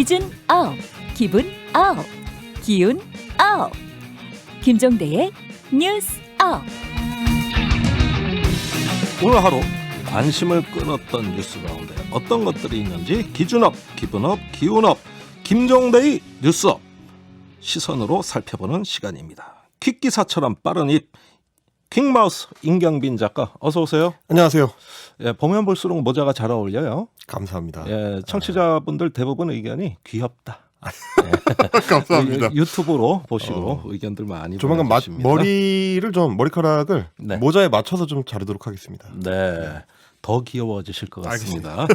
기준 업, 기분 업, 기운 업. 김종대의 뉴스 업. 오늘 하루 관심을 끌었던 뉴스 가운데 어떤 것들이 있는지 기준업, 기분업, 기운업, 김종대의 뉴스업 시선으로 살펴보는 시간입니다. 퀵기사처럼 빠른 입 퀵마우스 임경빈 작가 어서 오세요. 안녕하세요. 예, 보면 볼수록 모자가 잘 어울려요. 감사합니다. 예, 청취자분들 대부분 의견이 귀엽다. 감사합니다. 유튜브로 보시고 의견들 많이 조만간 보내주십니다. 머리카락을 네. 모자에 맞춰서 좀 자르도록 하겠습니다. 네. 더 귀여워지실 것 같습니다.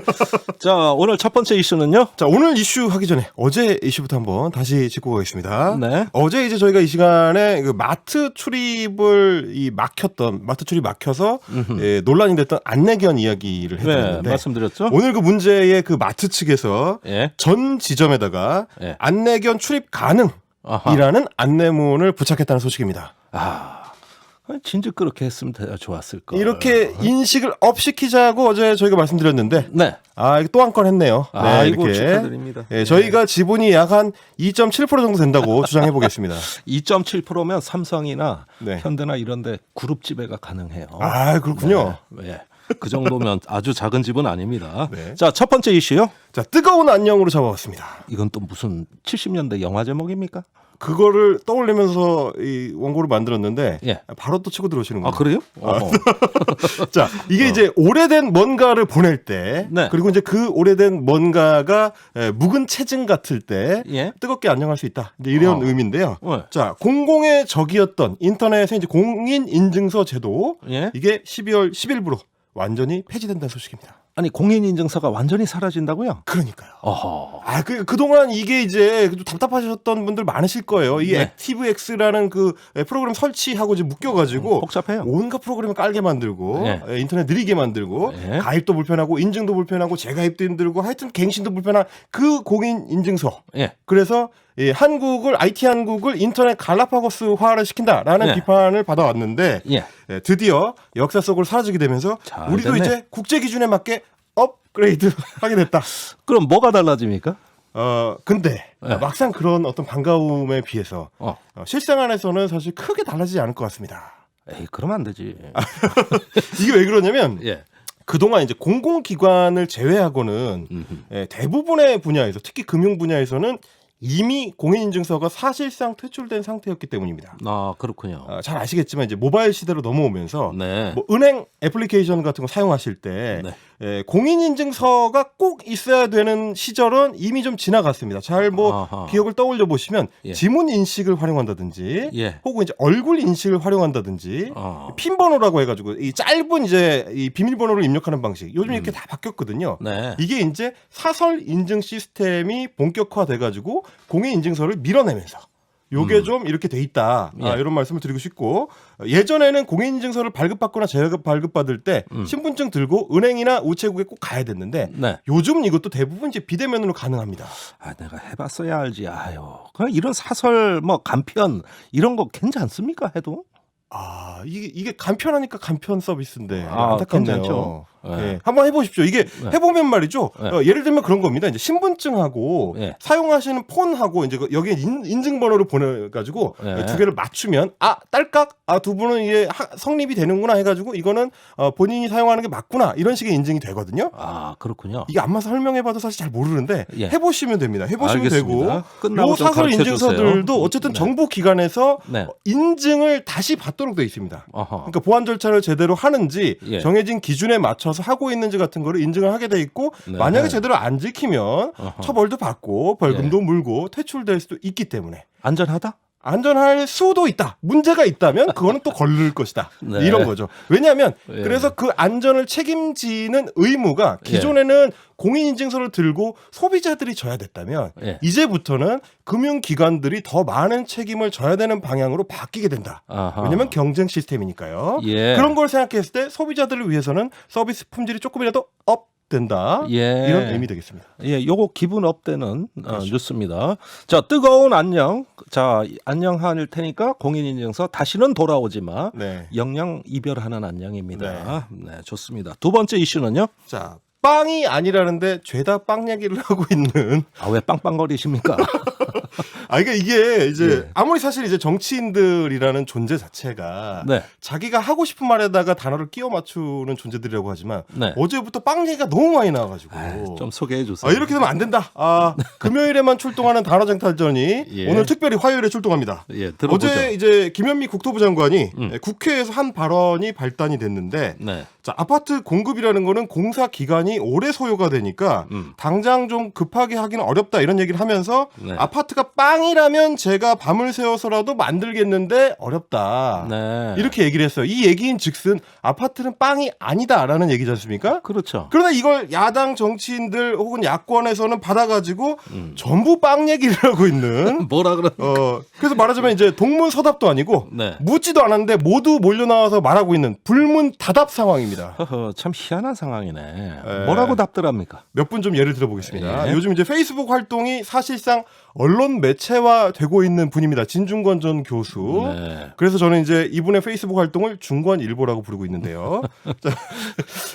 자, 오늘 첫 번째 이슈는요. 자, 오늘 이슈 하기 전에 어제 이슈부터 한번 다시 짚고 가겠습니다. 네. 어제 이제 저희가 이 시간에 그 마트 출입을 마트 출입 막혀서 논란이 됐던 안내견 이야기를 네, 해드렸는데 말씀드렸죠. 오늘 그 문제의 그 마트 측에서 예. 전 지점에다가 예. 안내견 출입 가능이라는 아하. 안내문을 부착했다는 소식입니다. 진즉 그렇게 했으면 좋았을 거. 이렇게 인식을 업 시키자고 어제 저희가 말씀드렸는데 네. 이거 또 한 건 했네요. 아이고 축하드립니다. 예, 저희가 지분이 약 한 2.7% 정도 된다고 주장해 보겠습니다. 2.7%면 삼성이나 네. 현대나 이런데 그룹 지배가 가능해요. 그렇군요. 네. 예. 그 정도면 아주 작은 집은 아닙니다. 네. 자, 첫 번째 이슈요. 자, 뜨거운 안녕으로 잡아왔습니다. 이건 또 무슨 70년대 영화 제목입니까? 그거를 떠올리면서 이 원고를 만들었는데 예. 바로 또 치고 들어오시는군요. 그래요? 자, 이게 이제 오래된 뭔가를 보낼 때 네. 그리고 이제 그 오래된 뭔가가 묵은 체증 같을 때 예. 뜨겁게 안녕할 수 있다. 이제 이런 의미인데요. 네. 자, 공공의 적이었던 인터넷의 이제 공인 인증서 제도 예. 이게 12월 10일부로 완전히 폐지된다는 소식입니다. 아니 공인인증서가 완전히 사라진다고요? 그러니까요. 어허. 그동안 이게 이제 답답하셨던 분들 많으실 거예요. 이 네. 액티브엑스라는 그 프로그램 설치하고 이제 묶여가지고 복잡해요. 온갖 프로그램을 깔게 만들고 네. 인터넷 느리게 만들고 네. 가입도 불편하고 인증도 불편하고 재가입도 힘들고 하여튼 갱신도 불편한 그 공인 인증서. 예. 그래서 IT 한국을 인터넷 갈라파고스화를 시킨다라는 네. 비판을 받아왔는데 예. 드디어 역사 속으로 사라지게 되면서 잘 우리도 됐네. 이제 국제 기준에 맞게 업그레이드 하게 됐다. 그럼 뭐가 달라집니까? 근데 네. 막상 그런 어떤 반가움에 비해서 실생활에서는 사실 크게 달라지지 않을 것 같습니다. 에이, 그러면 안 되지. 이게 왜 그러냐면 예. 그동안 이제 공공기관을 제외하고는 대부분의 분야에서 특히 금융 분야에서는 이미 공인인증서가 사실상 퇴출된 상태였기 때문입니다. 그렇군요. 잘 아시겠지만 이제 모바일 시대로 넘어오면서 네. 뭐 은행 애플리케이션 같은 거 사용하실 때 공인인증서가 꼭 있어야 되는 시절은 이미 좀 지나갔습니다. 잘 기억을 떠올려 보시면 예. 지문 인식을 활용한다든지 예. 혹은 이제 얼굴 인식을 활용한다든지 핀 번호라고 해가지고 이 짧은 이제 이 비밀번호를 입력하는 방식 요즘 이렇게 다 바뀌었거든요. 네. 이게 이제 사설 인증 시스템이 본격화돼가지고 공인 인증서를 밀어내면서 요게 좀 이렇게 돼 있다. 예. 이런 말씀을 드리고 싶고 예전에는 공인인증서를 발급받거나 발급받을 때 신분증 들고 은행이나 우체국에 꼭 가야 됐는데 네. 요즘 이것도 대부분 이제 비대면으로 가능합니다. 내가 해봤어야 알지. 그냥 이런 사설 간편 이런 거 괜찮습니까? 해도? 이게 간편하니까 간편 서비스인데 안타깝네요. 괜찮죠. 네. 한번 해보십시오. 이게 해보면 말이죠. 예를 들면 그런 겁니다. 이제 신분증하고 사용하시는 폰하고 이제 여기에 인증번호를 보내가지고 두 개를 맞추면 딸깍 두 분은 이게 성립이 되는구나 해가지고 이거는 본인이 사용하는 게 맞구나 이런 식의 인증이 되거든요. 그렇군요. 이게 안마 설명해봐도 사실 잘 모르는데 예. 해보시면 됩니다. 해보시면 알겠습니다. 되고 요 사설 인증서들도 어쨌든 네. 정부기관에서 네. 인증을 다시 받도록 되어 있습니다. 어허. 그러니까 보안 절차를 제대로 하는지 예. 정해진 기준에 맞춰서 하고 있는지 같은 거를 인증을 하게 돼 있고 네. 만약에 제대로 안 지키면 처벌도 받고 벌금도 물고 퇴출될 수도 있기 때문에 안전하다? 안전할 수도 있다. 문제가 있다면 그거는 또 걸릴 것이다. 네. 이런 거죠. 왜냐하면 예. 그래서 그 안전을 책임지는 의무가 기존에는 공인인증서를 들고 소비자들이 져야 됐다면 이제부터는 금융기관들이 더 많은 책임을 져야 되는 방향으로 바뀌게 된다. 왜냐하면 경쟁 시스템이니까요. 그런 걸 생각했을 때 소비자들을 위해서는 서비스 품질이 조금이라도 업 된다. 이런 의미 되겠습니다. 요거 기분 업되는 뉴스입니다. 자, 뜨거운 안녕. 자, 안녕할 테니까 공인인증서 다시는 돌아오지 마. 영영 이별하는 안녕입니다. 네, 좋습니다. 두 번째 이슈는요. 자, 빵이 아니라는데 죄다 빵 얘기를 하고 있는. 아, 왜 빵빵거리십니까? 그러니까 이게 이제 예. 아무리 사실 이제 정치인들이라는 존재 자체가 네. 자기가 하고 싶은 말에다가 단어를 끼워 맞추는 존재들이라고 하지만 네. 어제부터 빵 얘기가 너무 많이 나와가지고 좀 소개해 주세요. 이렇게 되면 안 된다. 금요일에만 출동하는 단어쟁탈전이 예. 오늘 특별히 화요일에 출동합니다. 예, 들어보죠. 어제 이제 김현미 국토부 장관이 국회에서 한 발언이 발단이 됐는데 네. 자, 아파트 공급이라는 거는 공사 기간이 오래 소요가 되니까 당장 좀 급하게 하기는 어렵다 이런 얘기를 하면서 네. 아파트가 빵이라면 제가 밤을 새워서라도 만들겠는데 어렵다. 네. 이렇게 얘기를 했어요. 이 얘기인 즉슨 아파트는 빵이 아니다라는 얘기지 않습니까? 그렇죠. 그러나 이걸 야당 정치인들 혹은 야권에서는 받아가지고 전부 빵 얘기를 하고 있는 뭐라 그러? 그래서 말하자면 이제 동문서답도 아니고 네. 묻지도 않았는데 모두 몰려 나와서 말하고 있는 불문다답 상황입니다. 허허, 참 희한한 상황이네. 뭐라고 답들합니까? 몇 분 좀 예를 들어보겠습니다. 예. 요즘 이제 페이스북 활동이 사실상 언론 매체화 되고 있는 분입니다. 진중권 전 교수. 네. 그래서 저는 이제 이분의 페이스북 활동을 중권일보라고 부르고 있는데요. 자,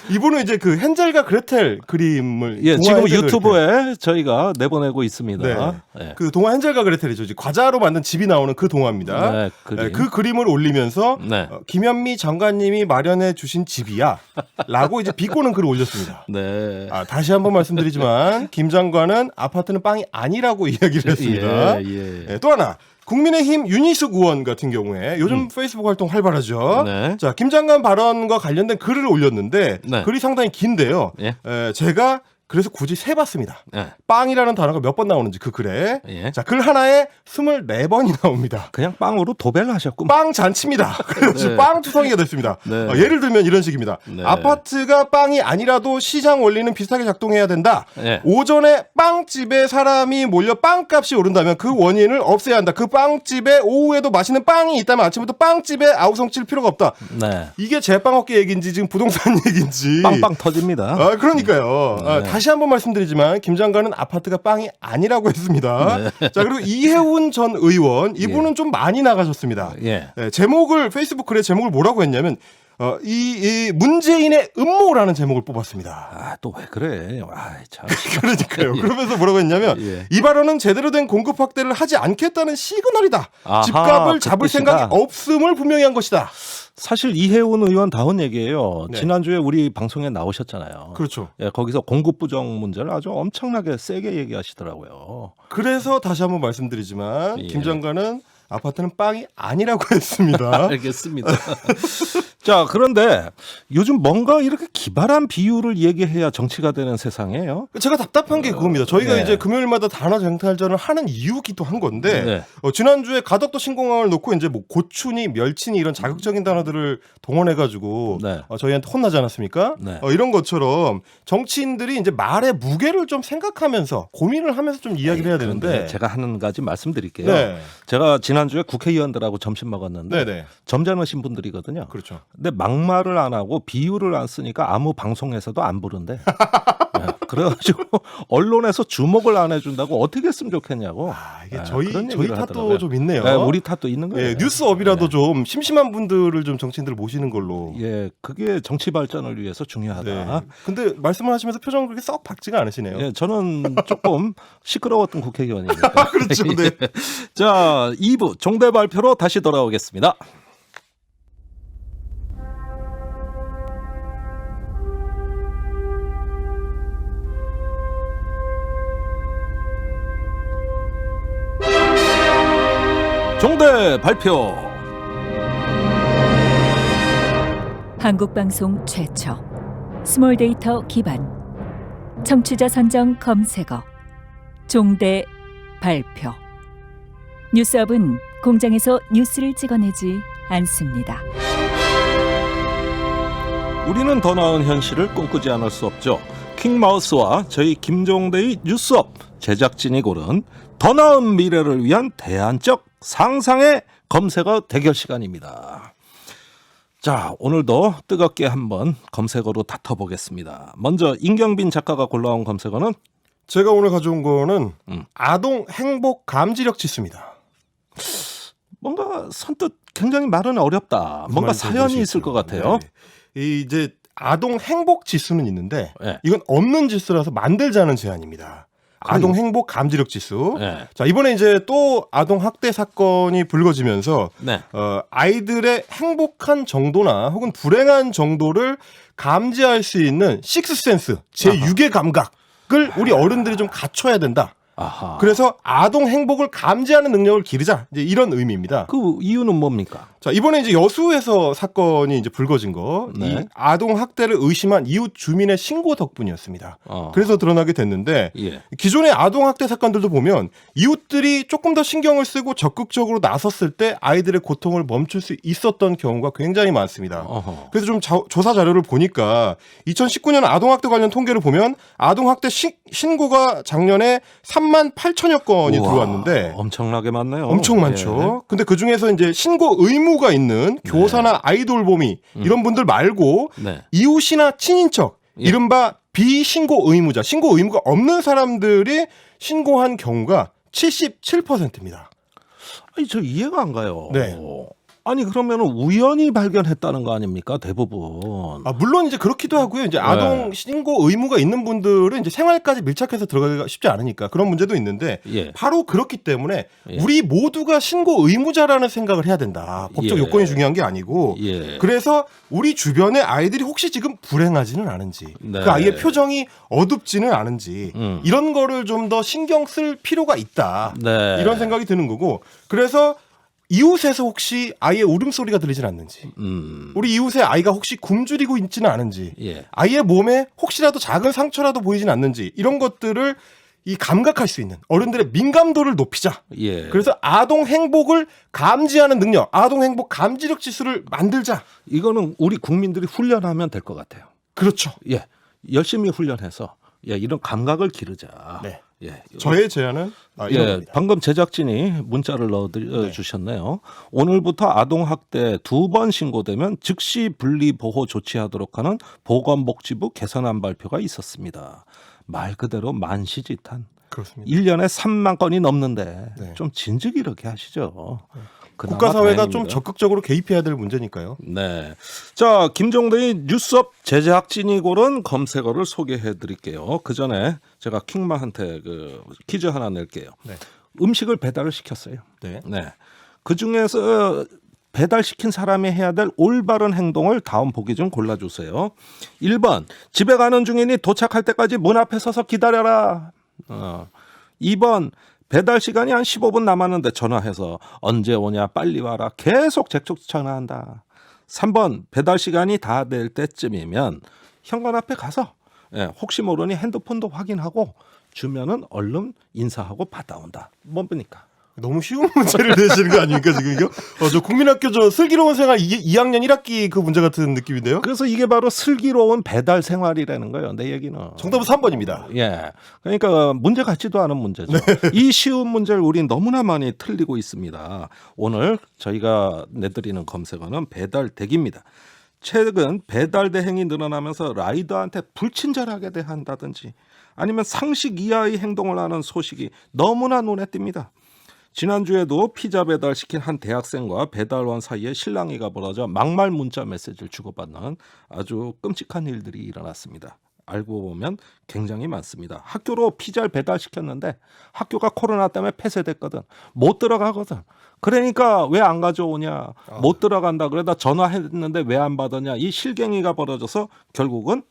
이분은 이제 그 헨젤과 그레텔 그림을 예, 동화 지금 헨젤과 유튜브에 그레텔. 저희가 내보내고 있습니다. 네. 예. 그 동화 헨젤과 그레텔이죠. 이제 과자로 만든 집이 나오는 그 동화입니다. 네, 그림. 그 그림을 올리면서 네. 김현미 장관님이 마련해 주신 집이야 라고 이제 비꼬는 글을 올렸습니다. 네. 다시 한번 말씀드리지만 김 장관은 아파트는 빵이 아니라고 이야기를 했습니다. 예. 또 하나 국민의힘 윤희숙 의원 같은 경우에 요즘 페이스북 활동 활발하죠. 네. 자, 김 장관 발언과 관련된 글을 올렸는데 네. 글이 상당히 긴데요. 예. 제가 그래서 굳이 세봤습니다. 예. 빵이라는 단어가 몇 번 나오는지 그 글에. 예. 자, 글 하나에 24번이 나옵니다. 그냥 빵으로 도배를 하셨구만. 빵 잔치입니다. 그래서 네. 빵 투성이가 됐습니다. 네. 예를 들면 이런 식입니다. 네. 아파트가 빵이 아니라도 시장 원리는 비슷하게 작동해야 된다. 네. 오전에 빵집에 사람이 몰려 빵값이 오른다면 그 원인을 없애야 한다. 그 빵집에 오후에도 맛있는 빵이 있다면 아침부터 빵집에 아우성 칠 필요가 없다. 네. 이게 제빵업계 얘기인지 지금 부동산 얘기인지. 빵빵 터집니다. 그러니까요. 네. 다시 한번 말씀드리지만 김 장관은 아파트가 빵이 아니라고 했습니다. 네. 자, 그리고 이해운 전 의원 이분은 좀 많이 나가셨습니다. 예. 제목을 페이스북 글에 제목을 뭐라고 했냐면 이 문재인의 음모라는 제목을 뽑았습니다. 또 왜 그래? 참. 그러니까요. 그러면서 뭐라고 했냐면 예. 이 발언은 제대로 된 공급 확대를 하지 않겠다는 시그널이다. 아하, 집값을 그 잡을 뜻이다. 생각이 없음을 분명히 한 것이다. 사실 이해운 의원 다운 얘기예요. 네. 지난주에 우리 방송에 나오셨잖아요. 그렇죠. 예, 거기서 공급 부정 문제를 아주 엄청나게 세게 얘기하시더라고요. 그래서 다시 한번 말씀드리지만 예. 김 장관은 아파트는 빵이 아니라고 했습니다. 알겠습니다. 자, 그런데 요즘 뭔가 이렇게 기발한 비유를 얘기해야 정치가 되는 세상이에요. 제가 답답한 게 그겁니다. 저희가 네. 이제 금요일마다 단어 쟁탈전을 하는 이유기도 한 건데 네. 지난주에 가덕도 신공항을 놓고 이제 뭐 고추니 멸치니 이런 자극적인 단어들을 동원해가지고 네. 저희한테 혼나지 않았습니까? 네. 이런 것처럼 정치인들이 이제 말의 무게를 좀 생각하면서 고민을 하면서 좀 이야기를 해야 그런데 되는데 제가 한 가지 말씀드릴게요. 네. 제가 지난주에 국회의원들하고 점심 먹었는데 네네. 점잖으신 분들이거든요. 그렇죠. 근데 막말을 안 하고 비유를 안 쓰니까 아무 방송에서도 안 부른대. 네, 그래가지고 언론에서 주목을 안 해준다고 어떻게 했으면 좋겠냐고. 이게 네, 저희 그런 얘기를 탓도 하더라고요. 좀 있네요. 네, 우리 탓도 있는 거예요. 예, 뉴스업이라도 네. 좀 심심한 분들을 좀 정치인들 모시는 걸로. 예, 그게 정치 발전을 위해서 중요하다. 네. 근데 말씀을 하시면서 표정은 그렇게 썩 밝지가 않으시네요. 예, 저는 조금 시끄러웠던 국회의원이니까. 그렇죠. 네. 자, 2부 종대 발표로 다시 돌아오겠습니다. 종대 발표. 한국방송 최초 스몰 데이터 기반 청취자 선정 검색어 종대 발표. 뉴스업은 공장에서 뉴스를 찍어내지 않습니다. 우리는 더 나은 현실을 꿈꾸지 않을 수 없죠. 킹마우스와 저희 김종대의 뉴스업 제작진이 고른 더 나은 미래를 위한 대안적 상상의 검색어 대결 시간입니다. 자, 오늘도 뜨겁게 한번 검색어로 다퉈보겠습니다. 먼저 임경빈 작가가 골라온 검색어는 제가 오늘 가져온 거는 아동 행복 감지력 지수입니다. 뭔가 선뜻 굉장히 말은 어렵다. 뭔가 무슨 말인지 사연이 있을 아시겠죠? 것 같아요. 네. 이 이제 아동 행복 지수는 있는데 네. 이건 없는 지수라서 만들자는 제안입니다. 아동 행복 감지력 지수. 네. 자, 이번에 이제 또 아동 학대 사건이 불거지면서 네. 아이들의 행복한 정도나 혹은 불행한 정도를 감지할 수 있는 식스센스, 제6의 감각을 우리 어른들이 좀 갖춰야 된다. 아하. 그래서 아동 행복을 감지하는 능력을 기르자. 이제 이런 의미입니다. 그 이유는 뭡니까? 자, 이번에 이제 여수에서 사건이 이제 불거진 거, 네. 이 아동 학대를 의심한 이웃 주민의 신고 덕분이었습니다. 그래서 드러나게 됐는데, 예. 기존의 아동 학대 사건들도 보면 이웃들이 조금 더 신경을 쓰고 적극적으로 나섰을 때 아이들의 고통을 멈출 수 있었던 경우가 굉장히 많습니다. 어허. 그래서 좀 조사 자료를 보니까 2019년 아동 학대 관련 통계를 보면 아동 학대 신고가 작년에 3만 8천여 건이 우와, 들어왔는데 엄청나게 많네요. 엄청 많죠. 근데 그 중에서 이제 신고 의무가 있는 교사나 아이돌봄이 이런 분들 말고 네. 이웃이나 친인척, 예. 이른바 비신고 의무자, 신고 의무가 없는 사람들이 신고한 경우가 77%입니다. 아니, 저 이해가 안 가요. 네. 아니 그러면 우연히 발견했다는 거 아닙니까? 대부분. 물론 이제 그렇기도 하고요. 이제 아동 신고 의무가 있는 분들은 이제 생활까지 밀착해서 들어가기가 쉽지 않으니까 그런 문제도 있는데 예. 바로 그렇기 때문에 예. 우리 모두가 신고 의무자라는 생각을 해야 된다. 법적 예. 요건이 중요한 게 아니고 예. 그래서 우리 주변의 아이들이 혹시 지금 불행하지는 않은지 네. 그 아이의 표정이 어둡지는 않은지 이런 거를 좀 더 신경 쓸 필요가 있다. 네. 이런 생각이 드는 거고 그래서 이웃에서 혹시 아이의 울음소리가 들리진 않는지 우리 이웃의 아이가 혹시 굶주리고 있지는 않은지 예. 아이의 몸에 혹시라도 작은 상처라도 보이진 않는지 이런 것들을 이 감각할 수 있는 어른들의 민감도를 높이자. 예. 그래서 아동 행복을 감지하는 능력, 아동 행복 감지력 지수를 만들자. 이거는 우리 국민들이 훈련하면 될 것 같아요. 그렇죠. 예. 열심히 훈련해서 이런 감각을 기르자. 네. 예. 저의 제안은 이런 겁니다. 방금 제작진이 문자를 넣어주셨네요. 오늘부터 아동학대 2번 신고되면 즉시 분리보호 조치하도록 하는 보건복지부 개선안 발표가 있었습니다. 말 그대로 만시지탄. 그렇습니다. 1년에 3만 건이 넘는데 네. 좀 진즉 이렇게 하시죠. 그나마 국가사회가 좀 다행입니다. 적극적으로 개입해야 될 문제니까요. 네. 자, 김종대의 뉴스업 제작진이 고른 검색어를 소개해 드릴게요. 그 전에 제가 킹마한테 퀴즈 하나 낼게요. 네. 음식을 배달을 시켰어요. 네. 네. 그 중에서 배달시킨 사람이 해야 될 올바른 행동을 다음 보기 중 골라주세요. 1번, 집에 가는 중이니 도착할 때까지 문 앞에 서서 기다려라. 2번, 배달 시간이 한 15분 남았는데 전화해서 언제 오냐 빨리 와라 계속 재촉 전화한다. 3번, 배달 시간이 다 될 때쯤이면 현관 앞에 가서 혹시 모르니 핸드폰도 확인하고 주면은 얼른 인사하고 받아온다. 뭡니까? 너무 쉬운 문제를 내시는 거 아닙니까 지금 이거? 저 국민학교 저 슬기로운 생활 2학년 1학기 그 문제 같은 느낌인데요. 그래서 이게 바로 슬기로운 배달 생활이라는 거예요. 내 얘기는. 정답은 3번입니다. 예. 그러니까 문제 같지도 않은 문제죠. 이 쉬운 문제를 우린 너무나 많이 틀리고 있습니다. 오늘 저희가 내드리는 검색어는 배달대기입니다. 최근 배달 대행이 늘어나면서 라이더한테 불친절하게 대한다든지 아니면 상식 이하의 행동을 하는 소식이 너무나 눈에 띕니다. 지난주에도 피자 배달시킨 한 대학생과 배달원 사이에 실랑이가 벌어져 막말 문자 메시지를 주고받는 아주 끔찍한 일들이 일어났습니다. 알고 보면 굉장히 많습니다. 학교로 피자를 배달시켰는데 학교가 코로나 때문에 폐쇄됐거든. 못 들어가거든. 그러니까 왜 안 가져오냐. 못 들어간다. 그러다 전화했는데 왜 안 받았냐. 이 실갱이가 벌어져서 결국은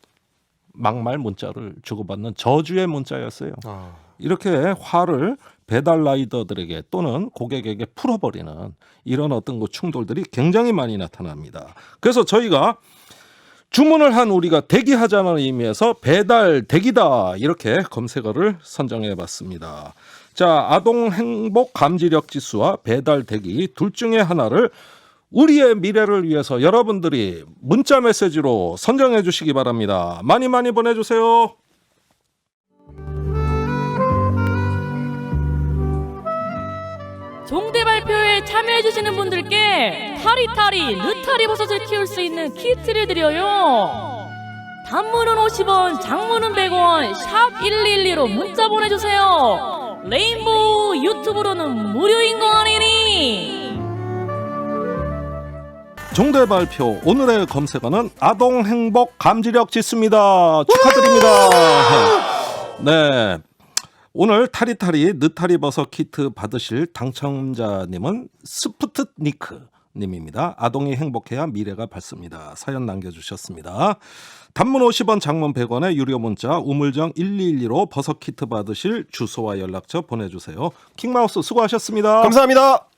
막말 문자를 주고받는 저주의 문자였어요. 이렇게 화를 배달 라이더들에게 또는 고객에게 풀어버리는 이런 어떤 충돌들이 굉장히 많이 나타납니다. 그래서 저희가 주문을 한 우리가 대기하자는 의미에서 배달 대기다 이렇게 검색어를 선정해 봤습니다. 자, 아동 행복 감지력 지수와 배달 대기 둘 중에 하나를 우리의 미래를 위해서 여러분들이 문자 메시지로 선정해 주시기 바랍니다. 많이 많이 보내주세요. 종대 발표에 참여해주시는 분들께 타리타리 느타리 버섯을 키울 수 있는 키트를 드려요. 단문은 50원, 장문은 100원, 샵 112로 문자 보내주세요. 레인보우 유튜브로는 무료인 거 아니니? 종대 발표. 오늘의 검색어는 아동 행복 감지력 지수입니다. 축하드립니다. 네. 오늘 타리타리 느타리 버섯 키트 받으실 당첨자님은 스푸트니크 님입니다. 아동이 행복해야 미래가 밝습니다. 사연 남겨주셨습니다. 단문 50원, 장문 100원의 유료 문자 우물정 1212로 버섯 키트 받으실 주소와 연락처 보내주세요. 킹마우스 수고하셨습니다. 감사합니다.